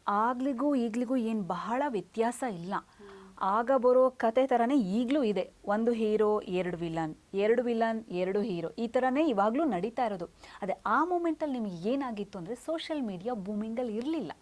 ಆಗ್ಲಿಗೂ ಈಗ್ಲಿಗೂ ಏನು ಬಹಳ ವ್ಯತ್ಯಾಸ ಇಲ್ಲ. ಆಗ ಬರೋ ಕತೆ ಥರನೇ ಈಗಲೂ ಇದೆ. ಒಂದು ಹೀರೋ, ಎರಡು ವಿಲನ್, ಎರಡು ವಿಲನ್, ಎರಡು ಹೀರೋ, ಈ ಥರನೇ ಇವಾಗಲೂ ನಡೀತಾ ಇರೋದು. ಅದೇ ಆ ಮೂಮೆಂಟಲ್ಲಿ ನಿಮಗೆ ಏನಾಗಿತ್ತು ಅಂದರೆ ಸೋಷಿಯಲ್ ಮೀಡಿಯಾ ಬೂಮಿಂಗಲ್ಲಿ ಇರಲಿಲ್ಲ.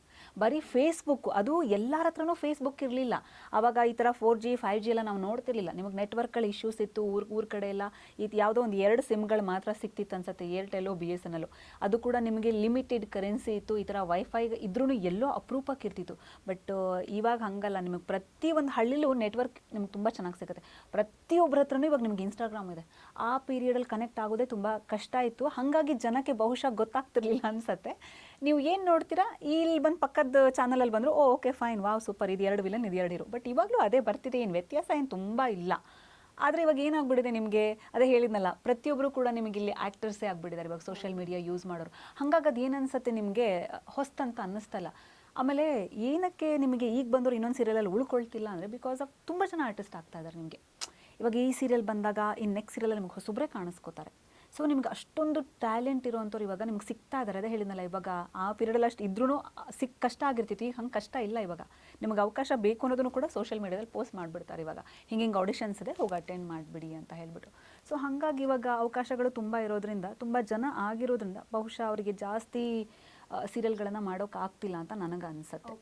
ಬರೀ ಫೇಸ್ಬುಕ್, ಅದು ಎಲ್ಲರ ಹತ್ರನೂ ಫೇಸ್ಬುಕ್ ಇರಲಿಲ್ಲ. ಆವಾಗ ಈ ಥರ 4G 5G ಎಲ್ಲ ನಾವು ನೋಡ್ತಿರ್ಲಿಲ್ಲ. ನಿಮಗೆ ನೆಟ್ವರ್ಕ್ಗಳ ಇಶ್ಯೂಸ್ ಇತ್ತು. ಊರ ಕಡೆ ಎಲ್ಲ ಇದು ಯಾವುದೋ ಒಂದು 2 ಸಿಮ್ಗಳು ಮಾತ್ರ ಸಿಕ್ತಿತ್ತು ಅನ್ಸುತ್ತೆ, ಏರ್ಟೆಲ್ಲೋ BSNL. ಅದು ಕೂಡ ನಿಮಗೆ ಲಿಮಿಟೆಡ್ ಕರೆನ್ಸಿ ಇತ್ತು. ಈ ಥರ ವೈಫೈ ಇದ್ರೂ ಎಲ್ಲೋ ಅಪರೂಪಕ್ಕೆ ಇರ್ತಿತ್ತು. ಬಟ್ ಇವಾಗ ಹಂಗಲ್ಲ. ನಿಮಗೆ ಪ್ರತಿಯೊಂದು ಹಳ್ಳಿಲೂ ನೆಟ್ವರ್ಕ್ ನಿಮ್ಗೆ ತುಂಬ ಚೆನ್ನಾಗಿ ಸಿಗುತ್ತೆ. ಪ್ರತಿಯೊಬ್ಬರ ಹತ್ರನೂ ಇವಾಗ ನಿಮ್ಗೆ ಇನ್ಸ್ಟಾಗ್ರಾಮ್ ಇದೆ. ಆ ಪೀರಿಯಡಲ್ಲಿ ಕನೆಕ್ಟ್ ಆಗೋದೇ ತುಂಬ ಕಷ್ಟ ಇತ್ತು. ಹಾಗಾಗಿ ಜನಕ್ಕೆ ಬಹುಶಃ ಗೊತ್ತಾಗ್ತಿರ್ಲಿಲ್ಲ ಅನ್ಸುತ್ತೆ. ನೀವು ಏನು ನೋಡ್ತೀರಾ, ಇಲ್ಲಿ ಬಂದು ಪಕ್ಕದ ಚಾನಲಲ್ಲಿ ಬಂದರು, ಓಕೆ ಫೈನ್, ವಾವ್ ಸೂಪರ್, ಇದು 2 ವಿಲನ್, ಇದು 2 ಹೀರೋ. ಬಟ್ ಇವಾಗಲೂ ಅದೇ ಬರ್ತಿದೆ, ಏನು ವ್ಯತ್ಯಾಸ ಏನು ತುಂಬ ಇಲ್ಲ. ಆದರೆ ಇವಾಗ ಏನಾಗ್ಬಿಟ್ಟಿದೆ ನಿಮಗೆ, ಅದೇ ಹೇಳಿದ್ನಲ್ಲ, ಪ್ರತಿಯೊಬ್ಬರು ಕೂಡ ನಿಮಗೆ ಇಲ್ಲಿ ಆ್ಯಕ್ಟರ್ಸೇ ಆಗಿಬಿಟ್ಟಿದ್ದಾರೆ ಇವಾಗ ಸೋಷಿಯಲ್ ಮೀಡಿಯಾ ಯೂಸ್ ಮಾಡೋರು. ಹಾಗಾಗಿ ಅದು ಏನು ಅನಿಸುತ್ತೆ ನಿಮಗೆ, ಹೊಸ್ತಂತ ಅನ್ನಿಸ್ತಲ್ಲ. ಆಮೇಲೆ ಏನಕ್ಕೆ ನಿಮಗೆ ಈಗ ಬಂದವರು ಇನ್ನೊಂದು ಸೀರಿಯಲಲ್ಲಿ ಉಳ್ಕೊಳ್ತಿಲ್ಲ ಅಂದರೆ ಬಿಕಾಸ್ ಆಫ್ ತುಂಬ ಜನ ಆರ್ಟಿಸ್ಟ್ ಆಗ್ತಾ ಇದ್ದಾರೆ ನಿಮಗೆ. ಇವಾಗ ಈ ಸೀರಿಯಲ್ ಬಂದಾಗ ಇನ್ನು ನೆಕ್ಸ್ಟ್ ಸೀರಿಯಲ್ ನಿಮಗೆ ಹೊಸಬ್ರೇ ಕಾಣಿಸ್ಕೋತಾರೆ. ಸೊ ನಿಮ್ಗೆ ಅಷ್ಟೊಂದು ಟ್ಯಾಲೆಂಟ್ ಇರೋವಂಥವ್ರು ಇವಾಗ ನಿಮ್ಗೆ ಸಿಗ್ತಾ ಇದ್ದಾರೆ. ಅದೇ ಹೇಳಿದ್ನಲ್ಲ, ಇವಾಗ ಆ ಪೀರಿಯಡಲ್ಲಿ ಅಷ್ಟು ಇದ್ರೂ ಕಷ್ಟ ಆಗಿರ್ತಿತ್ತು. ಈಗ ಹಂಗೆ ಕಷ್ಟ ಇಲ್ಲ. ಇವಾಗ ನಿಮಗೆ ಅವಕಾಶ ಬೇಕು ಅನ್ನೋದನ್ನು ಕೂಡ ಸೋಷಿಯಲ್ ಮೀಡಿಯಾದಲ್ಲಿ ಪೋಸ್ಟ್ ಮಾಡಿಬಿಡ್ತಾರೆ. ಇವಾಗ ಹಿಂಗೆ ಆಡಿಷನ್ಸ್ ಇದೆ, ಹೋಗಿ ಅಟೆಂಡ್ ಮಾಡಿಬಿಡಿ ಅಂತ ಹೇಳ್ಬಿಟ್ಟು. ಸೊ ಹಾಗಾಗಿ ಇವಾಗ ಅವಕಾಶಗಳು ತುಂಬ ಇರೋದ್ರಿಂದ, ತುಂಬ ಜನ ಆಗಿರೋದ್ರಿಂದ ಬಹುಶಃ ಅವರಿಗೆ ಜಾಸ್ತಿ ಸೀರಿಯಲ್ಗಳನ್ನು ಮಾಡೋಕೆ ಆಗ್ತಿಲ್ಲ ಅಂತ ನನಗೆ ಅನಿಸುತ್ತೆ.